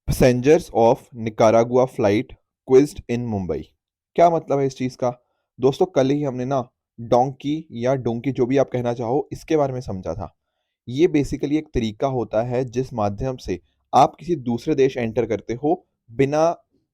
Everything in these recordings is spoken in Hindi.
पैसेंजर्स ऑफ निकारागुआ फ्लाइट क्विज्ड इन मुंबई। क्या मतलब है इस चीज़ का? दोस्तों कल ही हमने ना डोंकी या डोंकी जो भी आप कहना चाहो इसके बारे में समझा था। ये बेसिकली एक तरीका होता है जिस माध्यम से आप किसी दूसरे देश एंटर करते हो बिना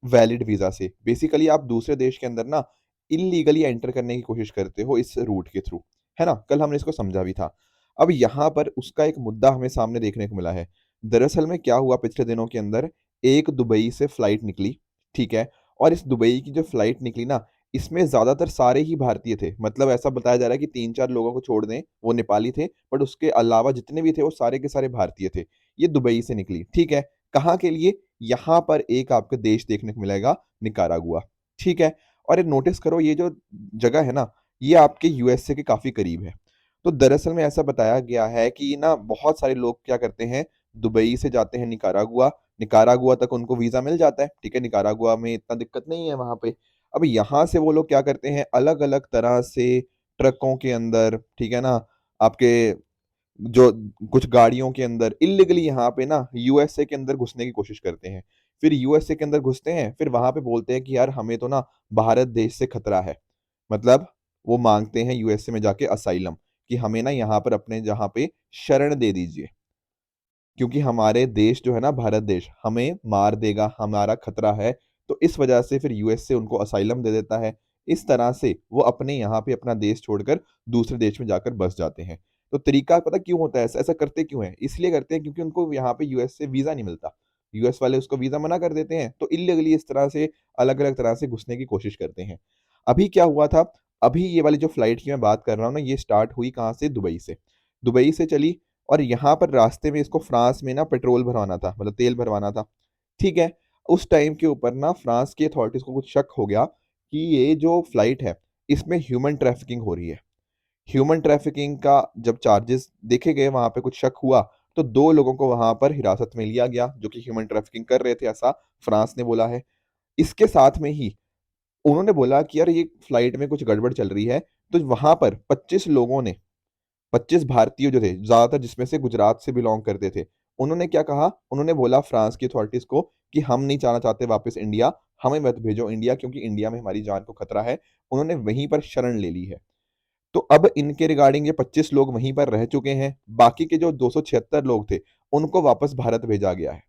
वैलिड वीज़ा से। बेसिकली आप दूसरे देश के अंदर ना इल्लीगली एंटर करने की कोशिश करते हो इस रूट के थ्रू, है ना? कल हमने इसको समझा भी था। अब यहाँ पर उसका एक मुद्दा हमें सामने देखने को मिला है। दरअसल में क्या हुआ पिछले दिनों के अंदर एक दुबई से फ्लाइट निकली, ठीक है? और इस दुबई की जो फ्लाइट निकली ना, इसमें ज़्यादातर सारे ही भारतीय थे। मतलब ऐसा बताया जा रहा है कि 3-4 लोगों को छोड़ दें, वो नेपाली थे, बट उसके अलावा जितने भी थे, वो सारे के सारे भारतीय थे। ये दुबई से निकली, ठीक है? कहाँ के लिए? यहाँ पर एक आपको देश देखने को मिलेगा, निकारागुआ, ठीक है? और ये नोटिस करो, ये जो जगह है ना, ये आपके यूएसए के काफ़ी करीब है। तो दरअसल में ऐसा बताया गया है कि ना बहुत सारे लोग क्या करते हैं, दुबई से जाते हैं निकारागुआ, निकारागुआ तक उनको वीज़ा मिल जाता है, ठीक है? निकारागुआ में इतना दिक्कत नहीं है वहाँ पे। अब यहाँ से वो लोग क्या करते हैं, अलग-अलग तरह से ट्रकों के अंदर, ठीक है ना? आपके जो कुछ गाड़ियों के अंदर इल्लीगली यहाँ पे ना यूएसए के अंदर घुसने की कोशिश करते हैं। फिर यूएसए के अंदर घुसते हैं, फिर वहाँ पे बोलते हैं कि यार हमें तो ना भारत देश से खतरा है। मतलब वो माँगते हैं यूएसए में जाके असाइलम कि हमें ना यहाँ पर अपने जहाँ पे शरण दे दीजिए। क्योंकि हमारे देश जो है ना भारत देश, हमें मार देगा, हमारा खतरा है, तो इस वजह से फिर यूएसए उनको असाइलम दे देता है। इस तरह से वो अपने यहाँ पे अपना देश छोड़कर दूसरे देश में जाकर बस जाते हैं। तो तरीका पता क्यों होता है ऐसा? ऐसा करते क्यों हैं? इसलिए करते हैं क्योंकि उनको यहाँ पे यूएस से वीज़ा नहीं मिलता। यूएस वाले उसको वीज़ा मना कर देते हैं, तो इल्लीगली इस तरह से अलग-अलग तरह से घुसने की कोशिश करते हैं। अभी क्या हुआ था, अभी ये वाली जो फ्लाइट की मैं बात कर रहा हूँ ना, ये स्टार्ट हुई कहाँ से? दुबई से। दुबई से चली और यहाँ पर रास्ते में इसको फ्रांस में ना पेट्रोल भरवाना था, मतलब तेल भरवाना था, ठीक है? उस टाइम के ऊपर ना फ्रांस की अथॉरिटीज़ को कुछ शक हो गया कि ये जो फ्लाइट है, इसमें ह्यूमन ट्रैफिकिंग हो रही है। ह्यूमन ट्रैफिकिंग का जब चार्जेस देखे गए, वहाँ पे कुछ शक हुआ, तो 2 लोगों को वहाँ पर हिरासत में लिया गया, जो कि ह्यूमन ट्रैफिकिंग कर रहे थे, ऐसा फ्रांस ने बोला है। इसके साथ में ही उन्होंने बोला कि यार ये फ्लाइट में कुछ गड़बड़ चल रही है, तो वहाँ पर 25 लोगों ने 25 भारतीय जो थे, ज़्यादातर जिसमें से गुजरात से बिलॉन्ग करते थे, उन्होंने क्या कहा? उन्होंने बोला फ्रांस की अथॉरिटीज़ को कि हम नहीं जाना चाहते वापस इंडिया, हमें मत भेजो इंडिया क्योंकि इंडिया में हमारी जान को खतरा है। उन्होंने वहीं पर शरण ले ली है। तो अब इनके रिगार्डिंग ये 25 लोग वहीं पर रह चुके हैं, बाकी के जो 276 लोग थे, उनको वापस भारत भेजा गया है।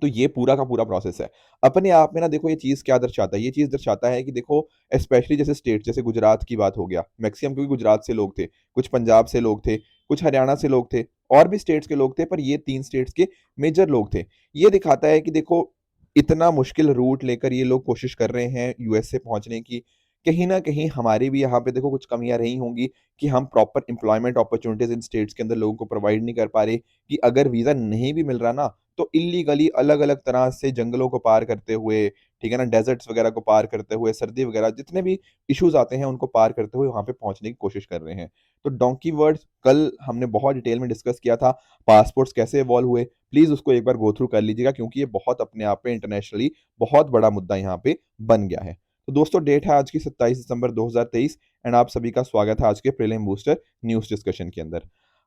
तो ये पूरा का पूरा प्रोसेस है। अपने आप में ना देखो ये चीज़ क्या दर्शाता है? ये चीज़ दर्शाता है कि देखो स्पेशली जैसे स्टेट जैसे गुजरात की बात हो गया, मैक्सिमम क्योंकि गुजरात से लोग थे, कुछ पंजाब से लोग थे, कुछ हरियाणा से लोग थे, और भी स्टेट्स के लोग थे, पर ये 3 स्टेट्स के मेजर लोग थे। ये दिखाता है कि देखो इतना मुश्किल रूट लेकर ये लोग कोशिश कर रहे हैं यूएसए पहुँचने की। कहीं न कहीं हमारी भी यहाँ पे देखो कुछ कमियाँ रही होंगी कि हम प्रॉपर एम्प्लॉयमेंट अपॉर्च्युनिटीज़ इन स्टेट्स के अंदर लोगों को प्रोवाइड नहीं कर पा रहे, कि अगर वीज़ा नहीं भी मिल रहा ना, तो इल्लीगली अलग-अलग तरह से जंगलों को पार करते हुए, ठीक है ना, डेज़र्ट्स वगैरह को पार करते हुए, सर्दी वगैरह जितने भी इश्यूज़ आते हैं, उनको पार करते हुए वहाँ पे पहुँचने की कोशिश कर रहे हैं। तो डोंकी वर्ड्स कल हमने बहुत डिटेल में डिस्कस किया था, पासपोर्ट्स कैसे इवॉल्व हुए, प्लीज़ उसको एक बार गो थ्रू कर लीजिएगा क्योंकि ये बहुत अपने आप में इंटरनेशनली बहुत बड़ा मुद्दा यहाँ पे बन गया है। तो दोस्तों डेट है आज की 27 दिसंबर 2023 एंड आप सभी का स्वागत है आज के प्रीलिम बूस्टर न्यूज़ डिस्कशन के अंदर।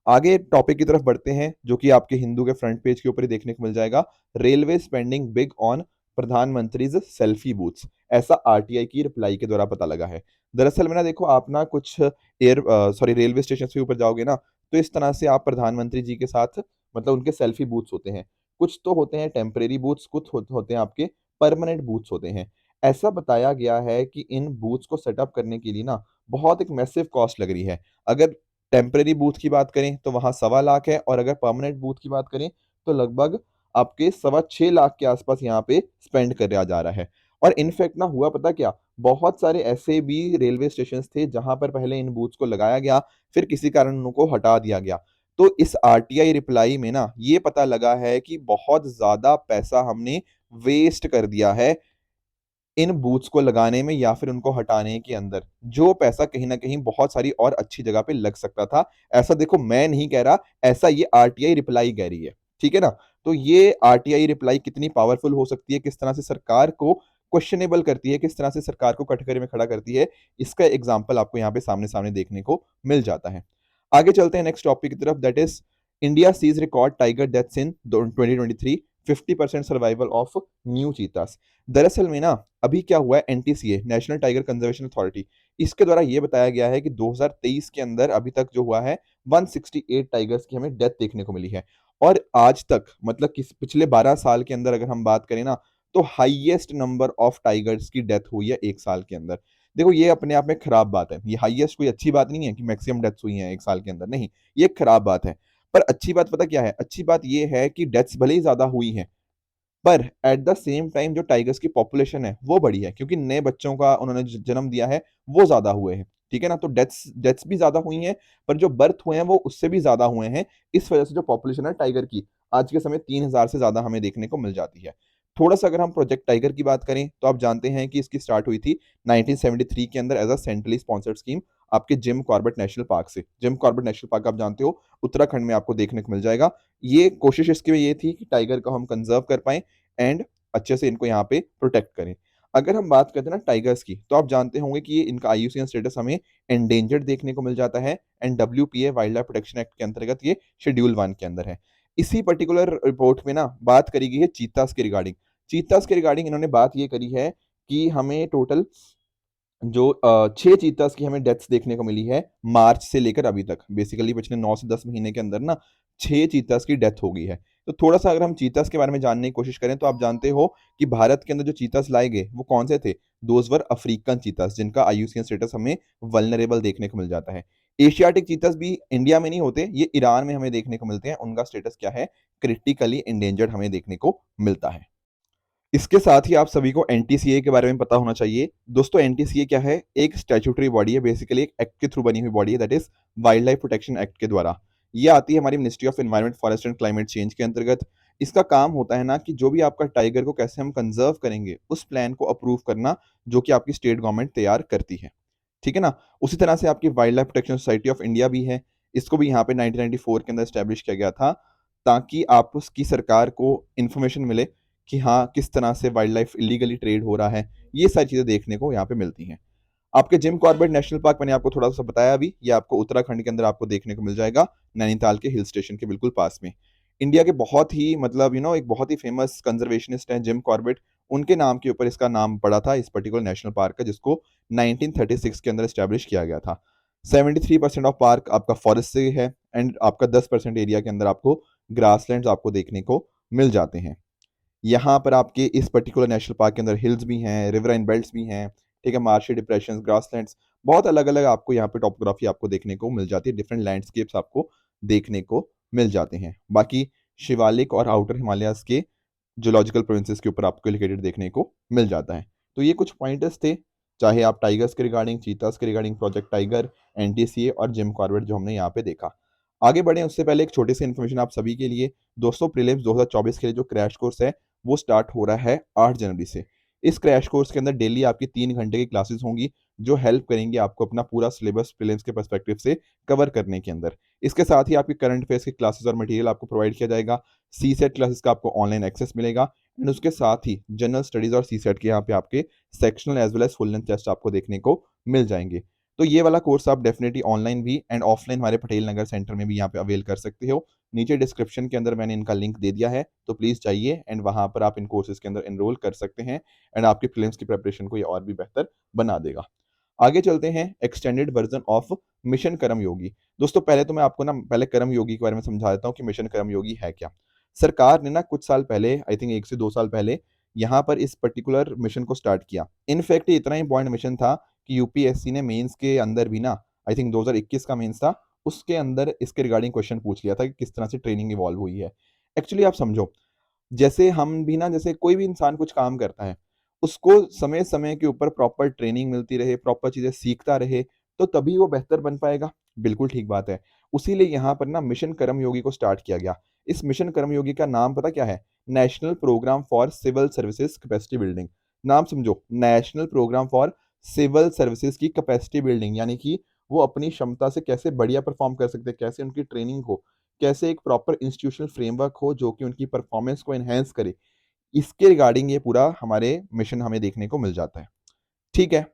आगे टॉपिक की तरफ बढ़ते हैं जो कि आपके हिंदू के फ्रंट पेज के ऊपर ही देखने को मिल जाएगा। रेलवे स्पेंडिंग बिग ऑन प्रधानमंत्रीज सेल्फी बूथ्स, ऐसा आरटीआई की रिप्लाई के द्वारा पता लगा है। दरअसल में ना देखो आप ना कुछ रेलवे स्टेशन के ऊपर जाओगे ना, तो इस तरह से आप प्रधानमंत्री जी के साथ मतलब उनके सेल्फी बूथ्स होते हैं। कुछ तो होते हैं टेम्परेरी बूथ्स, कुछ होते हैं आपके परमानेंट बूथ्स होते हैं। ऐसा बताया गया है कि इन बूथ्स को सेटअप करने के लिए ना बहुत एक मैसिव कॉस्ट लग रही है। अगर टेम्परेरी बूथ की बात करें तो वहाँ सवा लाख है, और अगर परमानेंट बूथ की बात करें तो लगभग आपके सवा 6 लाख के आसपास यहाँ पे स्पेंड करा जा रहा है। और इनफैक्ट ना हुआ पता क्या? बहुत सारे ऐसे भी रेलवे स्टेशंस थे जहाँ पर पहले इन बूथ्स को लगाया गया, फिर किसी कारण उनको हटा दिया गया। तो इस आरटीआई रिप्लाई में ना ये पता लगा है कि बहुत ज़्यादा पैसा हमने वेस्ट कर दिया है इन बूथ्स को लगाने में या फिर उनको हटाने के अंदर, जो पैसा कहीं न कहीं बहुत सारी और अच्छी जगह पे लग सकता था। ऐसा देखो मैं नहीं कह रहा, ऐसा ये आरटीआई रिप्लाई कह रही है, ठीक है ना? तो ये आरटीआई रिप्लाई कितनी पावरफुल हो सकती है, किस तरह से सरकार को क्वेश्चनेबल करती है, किस तरह से सरकार को कटघरे में खड़ा करती है, इसका एग्ज़ाम्पल आपको यहाँ पे सामने-सामने देखने को मिल जाता है। आगे चलते हैं नेक्स्ट टॉपिक की तरफ, that is India sees record tiger deaths in दो 2023, 50% सर्वाइवल ऑफ न्यू चीतास। दरअसल में ना अभी क्या हुआ है, NTCA national tiger conservation authority, इसके द्वारा ये बताया गया है कि 2023 के अंदर अभी तक जो हुआ है 168 टाइगर्स की हमें डेथ देखने को मिली है। और आज तक मतलब किस पिछले 12 साल के अंदर अगर हम बात करें ना, तो हाईएस्ट नंबर ऑफ टाइगर्स की डेथ हुई है एक साल के अंदर। देखो ये अपने आप में खराब बात है, ये हाईएस्ट कोई अच्छी बात नहीं है कि मैक्सिमम डेथ्स हुई हैं एक साल के अंदर, नहीं, ये खराब बात है। पर अच्छी बात पता क्या है, अच्छी बात ये है कि डेथ्स भले ही ज्यादा हुई हैं, पर एट द सेम टाइम जो टाइगर्स की पॉपुलेशन है वो बढ़ी है, क्योंकि नए बच्चों का उन्होंने जन्म दिया है, वो ज्यादा हुए हैं। ठीक है ना, तो डेथ्स डेथ्स भी ज्यादा हुई हैं, पर जो बर्थ हुए हैं वो उससे भी ज्यादा हुए हैं। इस वजह से जो पॉपुलेशन है टाइगर की आज के समय 3000 से ज्यादा हमें देखने को मिल जाती है। थोड़ा सा अगर हम प्रोजेक्ट टाइगर की बात करें तो आप जानते हैं कि इसकी स्टार्ट हुई थी 1973 के अंदर as a centrally sponsored scheme आपके जिम कॉर्बेट नेशनल पार्क से। जिम कॉर्बेट नेशनल पार्क आप जानते हो उत्तराखंड में आपको देखने को मिल जाएगा। ये कोशिश इसकी ये थी कि टाइगर को हम कंजर्व कर पाएं एंड अच्छे से इनको यहाँ पे प्रोटेक्ट करें। अगर हम बात करते हैं ना टाइगर्स की, तो आप जानते होंगे कि ये इनका आईयूसीएन स्टेटस हमें एंडेंजर्ड देखने को मिल जाता है, and WPA wildlife protection act के अंतर्गत ये शेड्यूल 1 के अंदर है। इसी पर्टिकुलर रिपोर्ट में ना बात करी गई है चीतास के रिगार्डिंग। चीतास के रिगार्डिंग इन्होंने बात ये करी है कि हमें टोटल जो 6 चीतास की हमें डेथ्स देखने को मिली है मार्च से लेकर अभी तक। बेसिकली पिछले 9 से 10 महीने के अंदर ना 6 चीतास की डेथ हो गई है। तो थोड़ा सा अगर हम चीतास के बारे में जानने की कोशिश करें तो आप जानते हो कि भारत के अंदर जो चीतास लाए गए वो कौन से थे, दोज वर अफ्रीकन चीतास, जिनका आईयूसीएन स्टेटस हमें वल्नरेबल देखने को मिल जाता है। एशियाटिक चीतास भी इंडिया में नहीं होते, ये ईरान में हमें देखने को मिलते हैं, उनका स्टेटस क्या है, क्रिटिकली इंडेंजर्ड हमें देखने को मिलता है। इसके साथ ही आप सभी को एनटीसीए के बारे में पता होना चाहिए। दोस्तों एनटीसीए क्या है, एक स्टैट्यूटरी बॉडी है, बेसिकली एक एक्ट के थ्रू बनी हुई बॉडी है, that is wild life protection act के द्वारा। ये आती है हमारी ministry of environment forest and climate change के अंतर्गत। इसका काम होता है ना कि जो भी आपका टाइगर को कैसे हम कंजर्व करेंगे उस प्लान को अप्रूव करना, जो कि आपकी स्टेट गवर्नमेंट तैयार करती है। ठीक है ना। उसी तरह से आपकी wild life protection society of India भी है, इसको भी यहाँ पे 1994 के अंदर स्टैब्लिश किया गया था, ताकि आप उसकी सरकार को इंफॉर्मेशन मिले कि हाँ किस तरह से वाइल्ड लाइफ इलीगली ट्रेड हो रहा है। ये सारी चीजें देखने को यहाँ पे मिलती हैं। आपके जिम कॉर्बेट नेशनल पार्क मैंने आपको थोड़ा सा बताया अभी, ये आपको उत्तराखंड के अंदर आपको देखने को मिल जाएगा, नैनीताल के हिल स्टेशन के बिल्कुल पास में। इंडिया के बहुत ही मतलब एक बहुत ही फेमस कंजर्वेशनिस्ट हैं जिम कॉर्बेट, उनके नाम के ऊपर इसका नाम पड़ा था इस पर्टिकुलर नेशनल पार्क का, जिसको 1936 के अंदर एस्टेब्लिश किया गया था। 73% ऑफ पार्क आपका फॉरेस्ट से है, एंड आपका 10% एरिया के अंदर आपको ग्रासलैंड्स आपको देखने को मिल जाते हैं। यहाँ पर आपके इस पर्टिकुलर नेशनल पार्क के अंदर हिल्स भी हैं, रिवराइन बेल्ट्स भी हैं, ठीक है, मार्शी डिप्रेशंस, ग्रासलैंड्स, बहुत अलग अलग आपको यहाँ पे टॉपोग्राफी आपको देखने को मिल जाती है, डिफरेंट लैंडस्केप्स आपको देखने को मिल जाते हैं। बाकी शिवालिक और आउटर हिमालयाज के जूलॉजिकल प्रोविंसेस के ऊपर आपको लोकेटेड देखने को मिल जाता है। तो ये कुछ पॉइंटर्स थे, चाहे आप टाइगर्स के रिगार्डिंग, चीतास के रिगार्डिंग, प्रोजेक्ट टाइगर, एनटीसीए और जिम कॉर्बेट जो हमने यहाँ पे देखा। आगे बढ़े उससे पहले एक छोटी सी इन्फॉर्मेशन आप सभी के लिए। दोस्तों प्रीलिम्स 2024 के लिए जो क्रैश कोर्स है वो स्टार्ट हो रहा है 8 जनवरी से। इस क्रैश कोर्स के अंदर डेली आपकी 3 घंटे की क्लासेस होंगी, जो हेल्प करेंगी आपको अपना पूरा सिलेबस प्रीलिम्स के पर्सपेक्टिव से कवर करने के अंदर। इसके साथ ही आपकी करंट अफेयर्स की क्लासेस और मटेरियल आपको प्रोवाइड किया जाएगा। सी सेट क्लासेस का आपको ऑनलाइन एक्सेस मिलेगा, एंड उसके साथ ही जनरल स्टडीज और सी सेट के यहाँ पे आपके sectional as well as full length test आपको देखने को मिल जाएंगे। तो ये वाला कोर्स आप डेफिनेटली ऑनलाइन भी एंड ऑफलाइन हमारे पटेल नगर सेंटर में भी यहाँ पे अवेल कर सकते हो। नीचे डिस्क्रिप्शन के अंदर मैंने इनका लिंक दे दिया है, तो प्लीज़ जाइए एंड वहाँ पर आप इन कोर्सेज के अंदर एनरोल कर सकते हैं, एंड आपकी प्रीलिम्स की प्रिपरेशन को ये और भी बेहतर बना देगा। आगे चलते हैं एक्सटेंडेड वर्जन ऑफ मिशन कर्मयोगी। दोस्तों पहले तो मैं आपको ना पहले कर्मयोगी के बारे में समझा देता हूँ कि मिशन कर्मयोगी है क्या। सरकार ने ना कुछ साल पहले, आई थिंक 1 से 2 साल पहले, यहाँ पर इस पर्टिकुलर मिशन को स्टार्ट किया। इनफैक्ट ये इतना इंपॉर्टेंट मिशन था कि यूपीएससी ने मेंस के अंदर भी ना, आई थिंक 2021 का मेंस था, उसके अंदर इसके रिगार्डिंग क्वेश्चन पूछ लिया था कि किस तरह से ट्रेनिंग इवॉल्व हुई है। एक्चुअली आप समझो, जैसे हम भी ना, जैसे कोई भी इंसान कुछ काम करता है, उसको समय समय के ऊपर प्रॉपर ट्रेनिंग मिलती रहे, प्रॉपर चीजें सीखता रहे, तो तभी वो बेहतर बन पाएगा। बिल्कुल ठीक बात है। उसीलिए यहाँ पर ना मिशन कर्मयोगी को स्टार्ट किया गया। इस मिशन कर्मयोगी का नाम पता क्या है, national programme for civil services capacity building. नाम समझो, national programme for civil services की कैपेसिटी बिल्डिंग, यानी कि वो अपनी क्षमता से कैसे बढ़िया परफॉर्म कर सकते हैं, कैसे उनकी ट्रेनिंग हो, कैसे एक प्रॉपर इंस्टीट्यूशनल फ्रेमवर्क हो जो कि उनकी परफॉर्मेंस को एनहेंस करे। इसके रिगार्डिंग ये पूरा हमारे मिशन हमें देखने को मिल जाता है। ठीक है।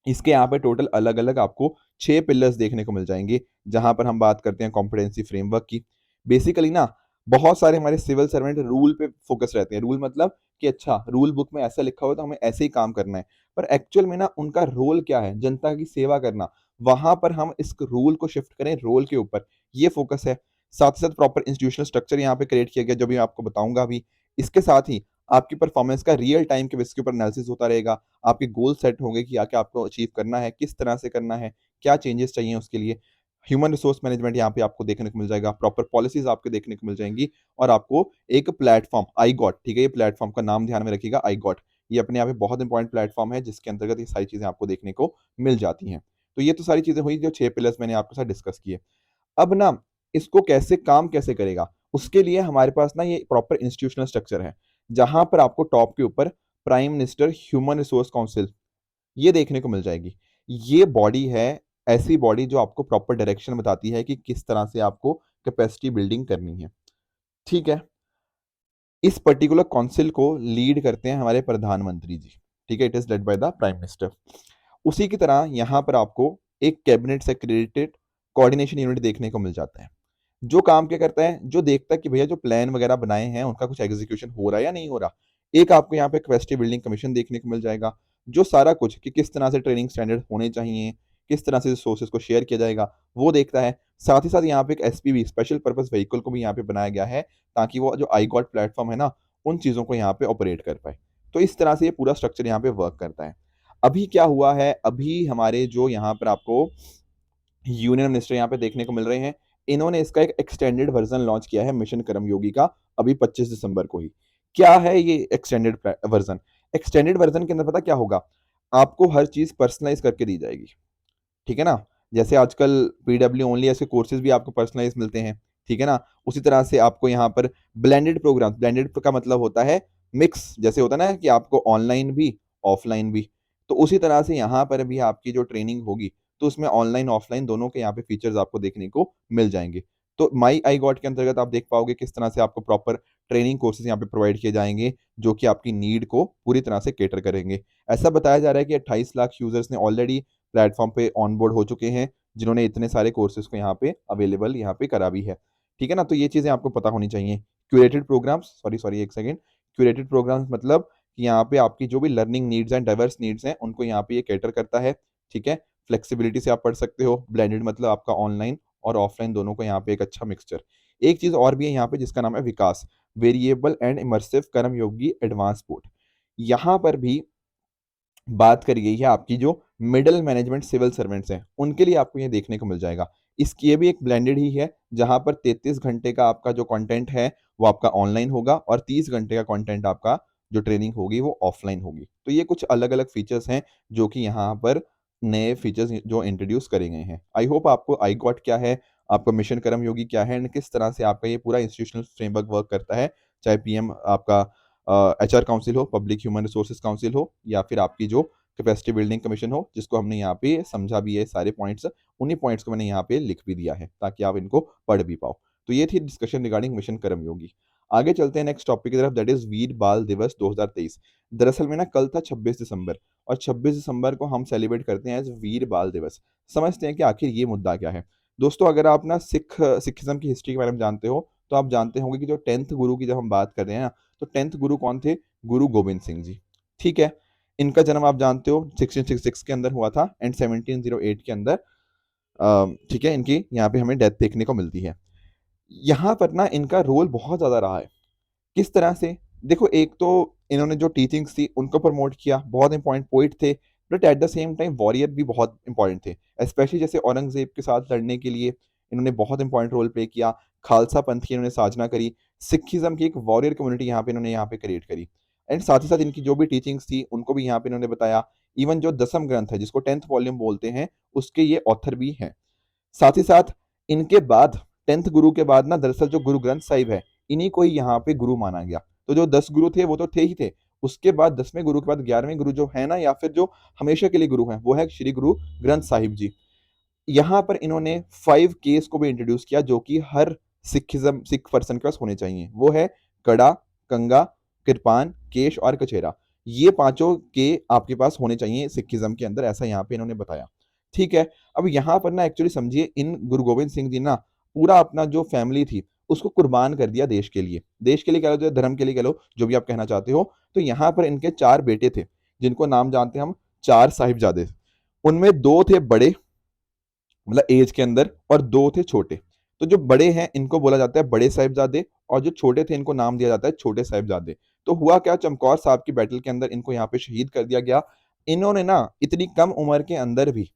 इसके यहाँ पे टोटल अलग अलग आपको 6 पिलर्स देखने को मिल जाएंगे, जहां पर हम बात करते हैं कॉम्पिटेंसी फ्रेमवर्क की। बेसिकली ना बहुत सारे हमारे सिविल सर्वेंट रूल पे फोकस रहते हैं। रूल मतलब कि अच्छा रूल बुक में ऐसा लिखा हुआ तो हमें ऐसे ही काम करना है, पर एक्चुअल में ना उनका रोल क्या है, जनता की सेवा करना। वहां पर हम इस रूल को शिफ्ट करें रोल के ऊपर, ये फोकस है। साथ ही साथ प्रॉपर इंस्टीट्यूशनल स्ट्रक्चर यहाँ पे क्रिएट किया गया, जो भी मैं आपको बताऊंगा अभी। इसके साथ ही आपकी परफॉर्मेंस का रियल टाइम के बेसिस के ऊपर एनालिसिस होता रहेगा। आपके गोल सेट होंगे कि आके आपको अचीव करना है, किस तरह से करना है, क्या चेंजेस चाहिए उसके लिए। ह्यूमन रिसोर्स मैनेजमेंट यहाँ पे आपको देखने को मिल जाएगा, प्रॉपर पॉलिसीज आपको देखने को मिल जाएंगी। और आपको एक प्लेटफॉर्म आई गॉट, ठीक है, ये प्लेटफॉर्म का नाम ध्यान में रखिएगा, आई गॉट। ये अपने आप में बहुत इंपॉर्टेंट प्लेटफॉर्म है, जिसके अंतर्गत ये सारी चीजें आपको देखने को मिल जाती हैं। तो ये तो सारी चीजें हुई जो 6 पिलर्स मैंने आपके साथ डिस्कस किए। अब ना इसको कैसे काम कैसे करेगा, उसके लिए हमारे पास ना ये प्रॉपर इंस्टीट्यूशनल स्ट्रक्चर है, जहां पर आपको टॉप के ऊपर prime minister human resource council ये देखने को मिल जाएगी। ये बॉडी है, ऐसी बॉडी जो आपको प्रॉपर डायरेक्शन बताती है कि किस तरह से आपको कैपेसिटी बिल्डिंग करनी है। ठीक है, इस पर्टिकुलर काउंसिल को लीड करते हैं हमारे प्रधानमंत्री जी। ठीक है, it is led by the prime minister. उसी की तरह यहां पर आपको एक कैबिनेट से क्रेडिटेड कोऑर्डिनेशन यूनिट देखने को मिल जाता है, जो काम क्या करता है, जो देखता है कि भैया जो प्लान वगैरह बनाए हैं उनका कुछ एग्जीक्यूशन हो रहा है या नहीं हो रहा। एक आपको यहाँ पे कैपेसिटी बिल्डिंग कमीशन देखने को मिल जाएगा, जो सारा कुछ कि किस तरह से ट्रेनिंग स्टैंडर्ड होने चाहिए, किस तरह से रिसोर्सेज को शेयर किया जाएगा, वो देखता है। साथ ही साथ यहाँ पे एक एसपीवी स्पेशल पर्पस व्हीकल को भी यहाँ पे बनाया गया है, ताकि वो जो आई गॉट प्लेटफॉर्म है ना, उन चीज़ों को यहाँ पे ऑपरेट कर पाए। तो इस तरह से ये पूरा स्ट्रक्चर यहाँ पे वर्क करता है। अभी क्या हुआ है, अभी हमारे जो यहाँ पर आपको यूनियन मिनिस्टर यहाँ पे देखने को मिल रहे हैं, इन्होंने इसका एक एक्सटेंडेड वर्जन लॉन्च किया है मिशन कर्मयोगी का, अभी 25 दिसंबर को ही। क्या है ये एक्सटेंडेड वर्जन? एक्सटेंडेड वर्जन के अंदर पता क्या होगा, आपको हर चीज पर्सनलाइज करके दी जाएगी। ठीक है ना, जैसे आजकल पीडब्ल्यू ओनली ऐसे कोर्सेज भी आपको पर्सनलाइज मिलते हैं। ठीक है ना, उसी तरह से आपको यहाँ पर ब्लेंडेड प्रोग्राम, ब्लेंडेड का मतलब होता है मिक्स, जैसे होता है ना कि आपको ऑनलाइन भी ऑफलाइन भी। तो उसी तरह से यहाँ पर भी आपकी जो ट्रेनिंग होगी, तो उसमें ऑनलाइन ऑफलाइन दोनों के यहाँ पे फीचर्स आपको देखने को मिल जाएंगे। तो माई आई गॉट के अंतर्गत आप देख पाओगे किस तरह से आपको प्रॉपर ट्रेनिंग कोर्सेज यहाँ पे प्रोवाइड किए जाएंगे, जो कि आपकी नीड को पूरी तरह से केटर करेंगे। ऐसा बताया जा रहा है कि 28 लाख यूजर्स ने ऑलरेडी प्लेटफॉर्म पे ऑनबोर्ड हो चुके हैं, जिन्होंने इतने सारे कोर्सेज को यहाँ पे अवेलेबल यहाँ पे करा भी है। ठीक है ना, तो ये चीज़ें आपको पता होनी चाहिए। क्यूरेटेड प्रोग्राम्स, सॉरी सॉरी एक सेकेंड, क्यूरेटेड प्रोग्राम्स मतलब कि यहाँ पे आपकी जो भी learning needs and diverse needs हैं उनको यहाँ पे ये कैटर करता है। ठीक है, फ्लेक्सिबिलिटी से आप पढ़ सकते हो। ब्लेंडेड मतलब आपका ऑनलाइन और ऑफलाइन दोनों को यहाँ पे एक अच्छा मिक्सचर। एक चीज़ और भी है यहाँ पे जिसका नाम है Vikas, variable and immersive Karmayogi advance board. यहाँ पर भी बात करी गई है आपकी जो मिडिल मैनेजमेंट सिविल सर्वेंट्स हैं उनके लिए आपको ये देखने को मिल जाएगा। इसकी ये भी एक ब्लेंडेड ही है, जहां पर 33 घंटे का आपका जो कंटेंट है वो आपका ऑनलाइन होगा, और 30 घंटे का कंटेंट आपका जो ट्रेनिंग होगी वो ऑफलाइन होगी। तो ये कुछ अलग अलग फीचर्स हैं जो कि यहाँ पर नए फीचर्स जो इंट्रोड्यूस करे गए हैं। आई होप आपको आई गॉट क्या है, आपका मिशन कर्मयोगी क्या है, एंड किस तरह से आपका ये पूरा इंस्टीट्यूशनल फ्रेमवर्क वर्क करता है, चाहे पीएम आपका एचआर काउंसिल हो, पब्लिक ह्यूमन रिसोर्सेज काउंसिल हो, या फिर आपकी जो कैपेसिटी बिल्डिंग कमीशन हो, जिसको हमने यहाँ पे समझा भी है सारे पॉइंट्स। उन्हीं पॉइंट्स को मैंने यहाँ पे लिख भी दिया है ताकि आप इनको पढ़ भी पाओ। तो ये थी डिस्कशन रिगार्डिंग मिशन कर्मयोगी। आगे चलते हैं नेक्स्ट टॉपिक की तरफ, दैट इज वीर बाल दिवस 2023। दरअसल में ना कल था 26 दिसंबर, और 26 दिसंबर को हम सेलिब्रेट करते हैं एज वीर बाल दिवस। समझते हैं कि आखिर ये मुद्दा क्या है। दोस्तों, अगर आप ना सिखिज्म की हिस्ट्री के बारे में जानते हो, तो आप जानते होंगे कि जो 10th गुरु की जब हम बात कर रहे हैं ना, तो 10th गुरु कौन थे? गुरु गोविंद सिंह जी। ठीक है, इनका जन्म आप जानते हो 1666 के अंदर हुआ था, एंड 1708 के अंदर ठीक है इनकी यहाँ पे हमें डेथ देखने को मिलती है। यहाँ पर ना इनका रोल बहुत ज्यादा रहा है। किस तरह से? देखो, एक तो इन्होंने जो टीचिंग्स थी उनको प्रमोट किया, बहुत इंपॉर्टेंट पोइट थे, but at the same time warrior भी बहुत इंपॉर्टेंट थे। स्पेशली जैसे औरंगजेब के साथ लड़ने के लिए इन्होंने बहुत इंपॉर्टेंट रोल प्ले किया। खालसा पंथ की इन्होंने साधना करी, सिखिज्म की एक वॉरियर कम्युनिटी यहाँ पे क्रिएट करी। एंड साथ ही साथ इनकी जो भी टीचिंग्स थी उनको भी यहाँ पे इन्होंने बताया। इवन जो दसम ग्रंथ है, जिसको 10th वॉल्यूम बोलते हैं, उसके ये ऑथर भी हैं। साथ ही साथ इनके बाद 10th गुरु के बाद ना दरअसल जो गुरु ग्रंथ साहिब है, इन्हीं को ही यहाँ पे गुरु माना गया। तो जो 10 गुरु थे वो तो थे ही थे, उसके बाद 10वें गुरु के बाद 11वें गुरु जो है ना, या फिर जो हमेशा के लिए गुरु हैं, वो है श्री गुरु ग्रंथ साहिब जी। यहाँ पर इन्होंने 5 केस को भी इंट्रोड्यूस किया, जो कि हर सिख पर्सन के पास होने चाहिए। वो है कड़ा, कंगा, कृपान, केश और कचेरा। ये पांचों के आपके पास होने चाहिए सिखिज्म के अंदर, ऐसा यहाँ पे इन्होंने बताया। ठीक है, अब यहाँ पर ना एक्चुअली समझिए, इन गुरु गोविंद सिंह जी ना पूरा अपना जो फैमिली थी उसको कुर्बान कर दिया देश के लिए कह लो, धर्म के लिए कह लो, जो भी आप कहना चाहते हो। तो यहाँ पर इनके 4 बेटे थे, जिनको नाम जानते हैं हम चार साहिबजादे। उनमें 2 थे बड़े, मतलब एज के अंदर, और 2 थे छोटे। तो जो बड़े हैं इनको बोला जाता है बड़े साहिबजादे, और जो छोटे थे इनको नाम दिया जाता है छोटे साहिबजादे। तो हुआ क्या, चमकौर साहब की बैटल के अंदर इनको यहाँ पे शहीद कर दिया गया। इन्होंने ना इतनी कम उम्र के अंदर भी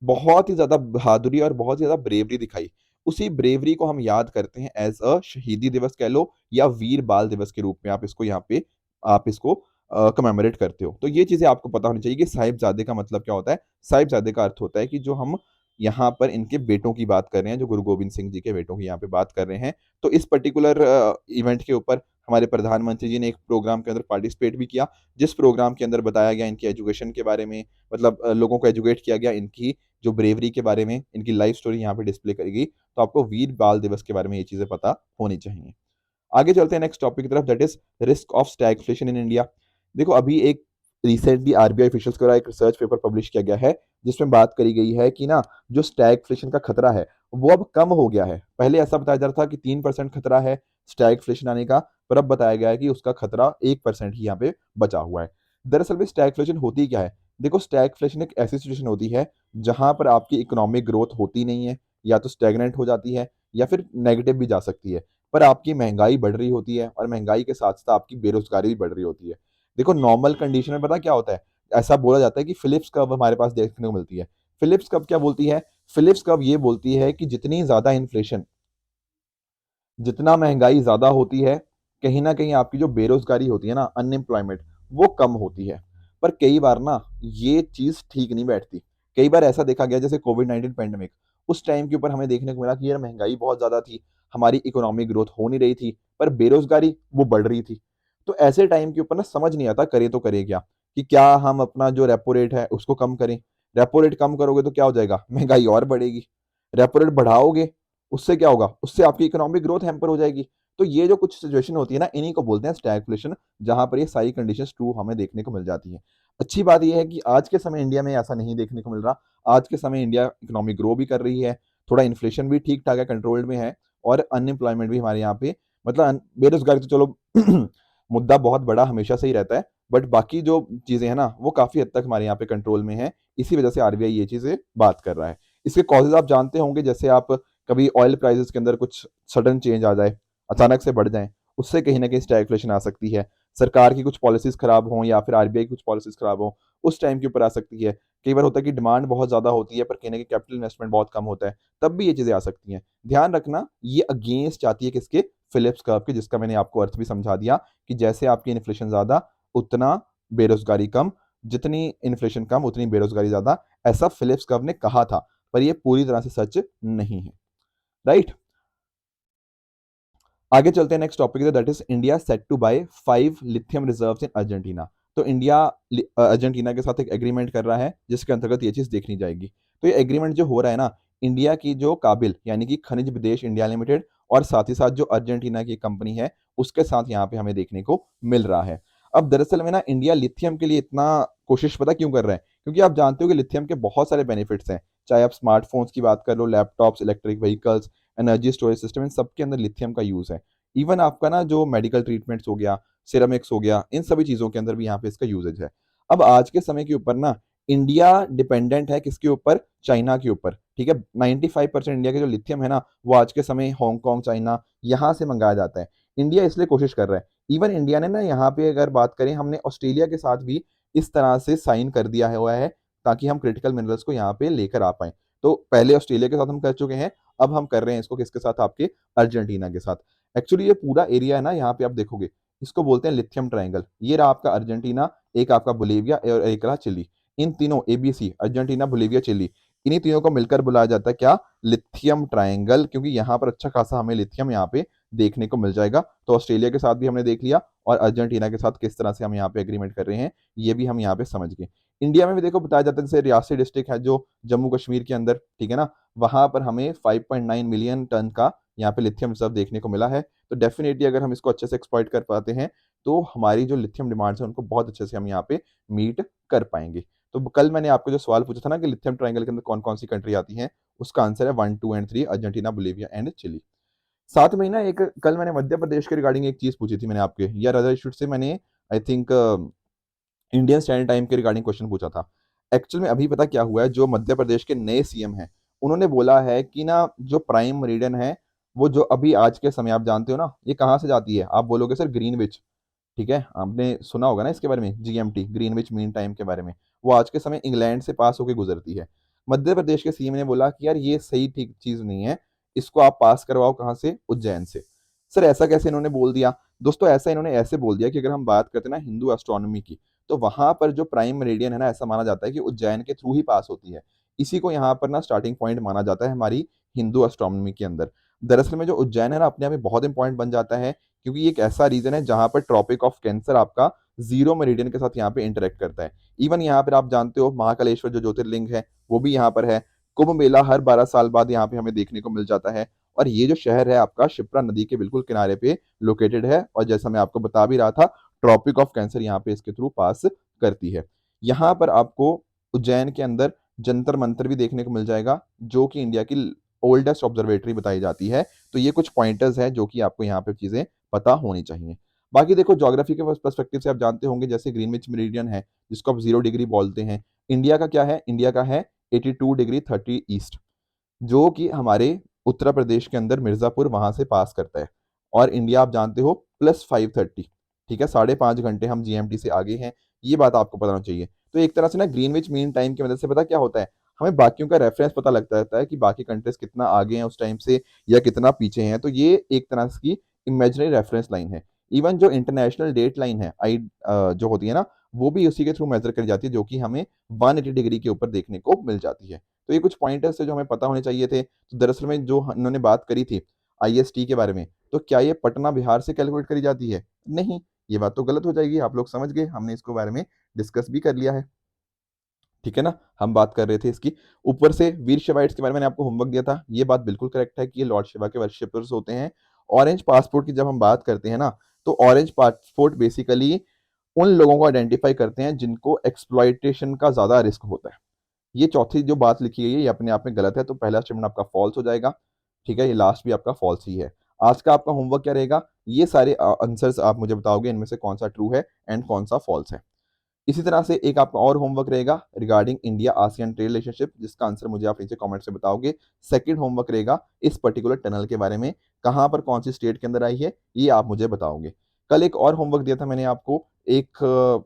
बहुत ही ज्यादा बहादुरी और बहुत ही ज्यादा ब्रेवरी दिखाई। उसी ब्रेवरी को हम याद करते हैं एज अ शहीदी दिवस कह लो, या वीर बाल दिवस के रूप में आप इसको यहाँ पे आप इसको कमेमोरेट करते हो। तो ये चीजें आपको पता होनी चाहिए कि साहिबजादे का मतलब क्या होता है। साहिबजादे का अर्थ होता है कि जो हम यहाँ पर इनके बेटों की बात कर रहे हैं, जो गुरु गोविंद सिंह जी के बेटों की यहाँ पे बात कर रहे हैं। तो इस पर्टिकुलर इवेंट के ऊपर हमारे प्रधानमंत्री जी ने एक प्रोग्राम के अंदर पार्टिसिपेट भी किया, जिस प्रोग्राम के अंदर बताया गया इनकी एजुकेशन के बारे में, मतलब लोगों को एजुकेट किया गया इनकी जो ब्रेवरी के बारे में, इनकी लाइफ स्टोरी यहाँ पे डिस्प्ले करी गई। तो आपको वीर बाल दिवस के बारे में ये चीजें पता होनी चाहिए। आगे चलते हैं नेक्स्ट टॉपिक की तरफ, that is risk of stagflation in India. देखो अभी एक रिसेंटली आरबीआई ऑफिशियल्स द्वारा एक रिसर्च पेपर पब्लिश किया गया है, जिसमें बात करी गई है कि ना जो स्टैगफ्लेशन का खतरा है वो अब कम हो गया है। पहले ऐसा बताया जा रहा था कि 3% खतरा है स्टैगफ्लेशन आने का, पर अब बताया गया है कि उसका खतरा 1% ही यहाँ पे बचा हुआ है। दरअसल में स्टैगफ्लेशन होती क्या है? देखो स्टैगफ्लेशन एक ऐसी सिचुएशन होती है जहां पर आपकी इकोनॉमिक ग्रोथ होती नहीं है, या तो स्टैग्नेंट हो जाती है, या फिर नेगेटिव भी जा सकती है, पर आपकी महंगाई बढ़ रही होती है, और महंगाई के साथ साथ आपकी बेरोजगारी भी बढ़ रही होती है। देखो नॉर्मल कंडीशन में पता क्या होता है, ऐसा बोला जाता है कि फिलिप्स कर्व हमारे पास देखने को मिलती है। फिलिप्स कर्व क्या बोलती है? फिलिप्स कर्व ये बोलती है कि जितनी ज्यादा इन्फ्लेशन, जितना महंगाई ज्यादा होती है, कहीं ना कहीं आपकी जो बेरोजगारी होती है ना, अनएम्प्लॉयमेंट, वो कम होती है। पर कई बार ना ये चीज ठीक नहीं बैठती। कई बार ऐसा देखा गया, जैसे कोविड 19 पैंडेमिक, उस टाइम के ऊपर हमें देखने को मिला कि यार महंगाई बहुत ज्यादा थी, हमारी इकोनॉमिक ग्रोथ हो नहीं रही थी, पर बेरोजगारी वो बढ़ रही थी। तो ऐसे टाइम के ऊपर ना समझ नहीं आता करे तो करे क्या, कि क्या हम अपना जो रेपो रेट है उसको कम करें। रेपो रेट कम करोगे तो क्या हो जाएगा, महंगाई और बढ़ेगी। रेपो रेट बढ़ाओगे, उससे क्या होगा, उससे आपकी इकोनॉमिक ग्रोथ हैम्पर हो जाएगी। तो ये जो कुछ सिचुएशन होती है ना, इन्हीं को बोलते हैं स्टैगफ्लेशन, जहां पर ये सारी कंडीशंस ट्रू हमें देखने को मिल जाती है। अच्छी बात यह है कि आज के समय इंडिया में ऐसा नहीं देखने को मिल रहा। आज के समय इंडिया इकोनॉमिक ग्रो भी कर रही है, थोड़ा इन्फ्लेशन भी ठीक ठाक है, कंट्रोल्ड में है, और अनएम्प्लॉयमेंट भी हमारे यहाँ पे, मतलब बेरोजगारी तो चलो मुद्दा बहुत बड़ा हमेशा से ही रहता है, बट बाकी जो चीजें हैं ना वो काफी हद तक हमारे यहाँ पे कंट्रोल में है। इसी वजह से आरबीआई ये चीजें बात कर रहा है। इसके कॉजेज आप जानते होंगे, जैसे आप कभी ऑयल प्राइसेस के अंदर कुछ सडन चेंज आ जाए, अचानक से बढ़ जाए, उससे कहीं ना कहीं स्टैगफ्लेशन आ सकती है। सरकार की कुछ पॉलिसीज खराब हों, या फिर आरबीआई की कुछ पॉलिसीज खराब हों, उस टाइम के ऊपर आ सकती है। कई बार होता है कि डिमांड बहुत ज्यादा होती है, पर कहीं ना कहीं कैपिटल इन्वेस्टमेंट बहुत कम होता है, तब भी ये चीजें आ सकती हैं। ध्यान रखना, ये अगेंस्ट जाती है किसके? फिलिप्स कर्व के, जिसका मैंने आपको अर्थ भी समझा दिया, कि जैसे आपकी इन्फ्लेशन ज्यादा उतना बेरोजगारी कम, जितनी इन्फ्लेशन कम उतनी बेरोजगारी ज्यादा, ऐसा फिलिप्स कर्व ने कहा था, पर ये पूरी तरह से सच नहीं है। राइट, आगे चलते हैं next topic, that is India set to buy 5 lithium reserves in Argentina. तो इंडिया अर्जेंटीना के साथ एक एग्रीमेंट कर रहा है, जिसके अंतर्गत ये चीज देखनी जाएगी। तो ये एग्रीमेंट जो हो रहा है ना, इंडिया की जो काबिल यानी कि खनिज विदेश इंडिया लिमिटेड, और साथ ही साथ जो अर्जेंटीना की कंपनी है, उसके साथ यहाँ पे हमें देखने को मिल रहा है। अब दरअसल में ना इंडिया लिथियम के लिए इतना कोशिश पता क्यों कर रहा है? क्योंकि आप जानते हो कि लिथियम के बहुत सारे बेनिफिट्स हैं। चाहे आप स्मार्टफोन्स की बात कर लो, laptops, electric vehicles, energy storage system, इन सब के अंदर लिथियम का यूज है। इवन आपका ना जो मेडिकल ट्रीटमेंट्स हो गया, सिरेमिक्स हो गया, इन सभी चीजों के अंदर भी यहाँ पे इसका यूजेज है। अब आज के समय के ऊपर ना इंडिया डिपेंडेंट है किसके ऊपर? चाइना के ऊपर। ठीक है, 95% इंडिया के जो लिथियम है ना, वो आज के समय हांगकांग, चाइना, यहाँ से मंगाया जाता है। इंडिया इसलिए कोशिश कर रहा है। इवन इंडिया ने ना यहाँ पे अगर बात करें, हमने ऑस्ट्रेलिया के साथ भी इस तरह से साइन कर दिया है हुआ है, ताकि हम क्रिटिकल मिनरल्स को यहाँ पे लेकर आ पाए। तो पहले ऑस्ट्रेलिया के साथ हम कर चुके हैं, अब हम कर रहे हैं इसको किसके साथ? आपके अर्जेंटीना के साथ। एक्चुअली ये पूरा एरिया है ना, यहाँ पे आप देखोगे, इसको बोलते हैं लिथियम ट्रायंगल। ये रहा आपका अर्जेंटीना, एक आपका बोलीविया, और एक रहा चिली। इन तीनों एबीसी, अर्जेंटीना, बोलीविया, चिली, इन्हीं तीनों को मिलकर बुलाया जाता है क्या? लिथियम ट्रायंगल, क्योंकि यहाँ पर अच्छा खासा हमें लिथियम यहाँ पे देखने को मिल जाएगा। तो ऑस्ट्रेलिया के साथ भी हमने देख लिया, और अर्जेंटीना के साथ किस तरह से हम यहाँ पे एग्रीमेंट कर रहे हैं, ये भी हम यहाँ पे समझ गए। इंडिया में भी देखो बताया जाता है, जैसे रियासी डिस्ट्रिक्ट है जो जम्मू कश्मीर के अंदर, ठीक है ना, वहां पर हमें 5.9 मिलियन टन का यहाँ पे लिथियम रिजर्व देखने को मिला है। तो डेफिनेटली अगर हम इसको अच्छे से एक्सप्लॉइट कर पाते हैं, तो हमारी जो लिथियम डिमांड्स है उनको बहुत अच्छे से हम यहाँ पे मीट कर पाएंगे। तो कल मैंने आपको जो सवाल पूछा था ना कि लिथियम ट्रायंगल के अंदर कौन कौन सी कंट्री आती हैं, उसका आंसर है 1, 2 and 3, Argentina, Bolivia and Chile. साथ में ही ना एक कल मैंने मध्य प्रदेश के रिगार्डिंग एक चीज़ पूछी थी मैंने आपके, या रादर शुड से मैंने I think Indian standard time के रिगार्डिंग क्वेश्चन पूछा था। एक्चुअल में अभी पता क्या हुआ है, जो मध्य प्रदेश के नए सीएम हैं, उन्होंने बोला है कि ना जो प्राइम मेरिडियन है, वो जो अभी आज के समय आप जानते हो ना, ये कहाँ से जाती है? आप बोलोगे सर ग्रीनविच, ठीक है? आपने सुना होगा ना इसके बारे में, जीएमटी, ग्रीनविच मीन टाइम के बारे में। वो आज के समय इंग्लैंड से पास होके गुजरती है। मध्य प्रदेश के सीएम ने बोला कि यार ये सही ठीक चीज़ नहीं है, इसको आप पास करवाओ कहाँ से? उज्जैन से। सर ऐसा कैसे इन्होंने बोल दिया? दोस्तों ऐसा इन्होंने ऐसे बोल दिया कि अगर हम बात करते हैं ना हिंदू एस्ट्रोनॉमी की, तो वहाँ पर जो प्राइम मेरिडियन है ना, ऐसा माना जाता है कि उज्जैन के थ्रू ही पास होती है। इसी को यहाँ पर ना स्टार्टिंग पॉइंट माना जाता है हमारी हिंदू एस्ट्रोनॉमी के अंदर। दरअसल में जो उज्जैन है ना, अपने आप में बहुत इंपॉर्टेंट बन जाता है, क्योंकि ये एक ऐसा रीजन है जहाँ पर ट्रॉपिक ऑफ कैंसर आपका ज़ीरो मेरिडियन के साथ यहाँ पे इंटरैक्ट करता है। इवन यहाँ पर आप जानते हो महाकालेश्वर जो ज्योतिर्लिंग है, वो भी यहाँ पर है। कुंभ मेला हर 12 साल बाद यहाँ पे हमें देखने को मिल जाता है। और ये जो शहर है आपका शिप्रा नदी के बिल्कुल किनारे पे लोकेटेड है, और जैसा मैं आपको बता भी रहा था, ट्रॉपिक ऑफ कैंसर यहाँ पे इसके थ्रू पास करती है। यहाँ पर आपको उज्जैन के अंदर जंतर मंतर भी देखने को मिल जाएगा, जो कि इंडिया की ओल्डेस्ट ऑब्जर्वेटरी बताई जाती है। तो ये कुछ पॉइंटर्स हैं जो कि आपको यहाँ पे चीज़ें पता होनी चाहिए। बाकी देखो ज्योग्राफी के पर्सपेक्टिव से आप जानते होंगे, जैसे ग्रीनविच मेरिडियन है, जिसको आप 0 डिग्री बोलते हैं। इंडिया का क्या है? इंडिया का है 82 डिग्री 30 ईस्ट, जो कि हमारे उत्तर प्रदेश के अंदर मिर्ज़ापुर वहाँ से पास करता है। और इंडिया आप जानते हो +530, ठीक है? साढ़े 5 घंटे हम जीएमटी से आगे हैं, ये बात आपको पता होना चाहिए। तो एक तरह से ना ग्रीनविच मीन टाइम की मदद से पता क्या होता है, हमें बाकियों का रेफरेंस पता लगता रहता है कि बाकी कंट्रीज़ कितना आगे हैं उस टाइम से या कितना पीछे हैं। तो ये एक तरह से की इमेजिनरी रेफरेंस लाइन है। इवन जो इंटरनेशनल डेट लाइन है, जो होती है ना, वो भी उसी के थ्रू मेज़र करी जाती है, जो कि हमें 180 डिग्री के ऊपर देखने को मिल जाती है। तो ये कुछ पॉइंटर्स थे जो हमें पता होने चाहिए थे। तो दरअसल में जो इन्होंने बात करी थी आईएसटी के बारे में, तो क्या ये पटना बिहार से कैलकुलेट करी जाती है? नहीं, ये बात तो गलत हो जाएगी। आप लोग समझ गए, हमने इसको बारे में डिस्कस भी कर लिया है। ठीक है ना? हम बात कर रहे थे इसकी। ऊपर से वीर शैवाइट्स के बारे में मैंने आपको होमवर्क दिया था। ये बात बिल्कुल करेक्ट है कि ये लॉर्ड शिवा के वर्शिपर्स होते हैं। ऑरेंज पासपोर्ट की जब हम बात करते हैं ना, तो ऑरेंज पासपोर्ट बेसिकली उन लोगों को आइडेंटिफाई करते हैं जिनको एक्सप्लॉइटेशन का ज़्यादा रिस्क होता है। ये चौथी जो बात लिखी गई है, ये अपने आप में गलत है, तो पहला स्टेटमेंट आपका फॉल्स हो जाएगा। ठीक है? ये लास्ट भी आपका फॉल्स ही है। आज का आपका होमवर्क क्या रहेगा? ये सारे आंसर्स आप मुझे बताओगे इनमें से कौन-सा ट्रू है एंड कौन-सा फॉल्स है। इसी तरह से एक आपका और होमवर्क रहेगा regarding India ASEAN trade relationship, जिसका आंसर मुझे आप नीचे कमेंट से बताओगे। सेकंड होमवर्क रहेगा इस पर्टिकुलर टनल के बारे में, कहाँ पर कौन सी स्टेट के अंदर आई है, ये आप मुझे बताओगे। कल एक और होमवर्क दिया था मैंने आपको, एक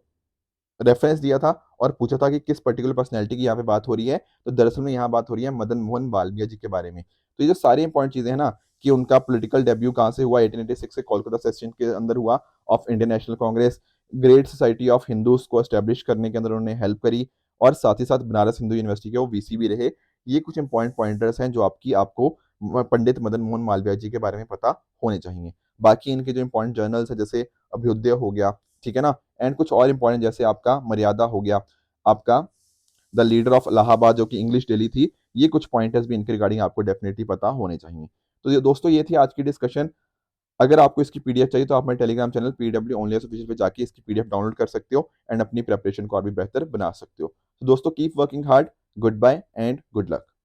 रेफरेंस दिया था और पूछा था कि किस पर्टिकुलर पर्सनैलिटी की यहाँ पे बात हो रही है, तो दरअसल में यहाँ बात हो रही है मदन मोहन मालवीय जी के बारे में। तो ये जो सारी इंपॉर्टेंट चीज़ें हैं ना, कि उनका पॉलिटिकल डेब्यू कहाँ से हुआ, 1886 से कोलकाता सेशन के अंदर हुआ of Indian national Congress, great society of Hindus को एस्टेब्लिश करने के अंदर उन्होंने हेल्प करी, और साथ ही साथ बनारस हिंदू यूनिवर्सिटी के वो वीसी भी रहे। ये कुछ इंपॉर्टेंट पॉइंटर्स हैं जो आपको पंडित मदन मोहन मालवीय जी के बारे में पता होने चाहिए। बाकी इनके जो इंपॉर्टेंट जर्नल्स है, जैसे अभ्युदय हो गया, ठीक है ना, एंड कुछ और इंपॉर्टेंट जैसे आपका मर्यादा हो गया, आपका द लीडर ऑफ इलाहाबाद जो कि इंग्लिश डेली थी, ये कुछ पॉइंटर्स भी इनके रिगार्डिंग आपको डेफिनेटली पता होने चाहिए। तो ये दोस्तों ये थी आज की डिस्कशन। अगर आपको इसकी पीडीएफ चाहिए तो आप मेरे Telegram channel PW only official पे जाके इसकी पीडीएफ डाउनलोड कर सकते हो एंड अपनी प्रिपरेशन को और भी बेहतर बना सकते हो। तो दोस्तों keep working hard, goodbye and good luck.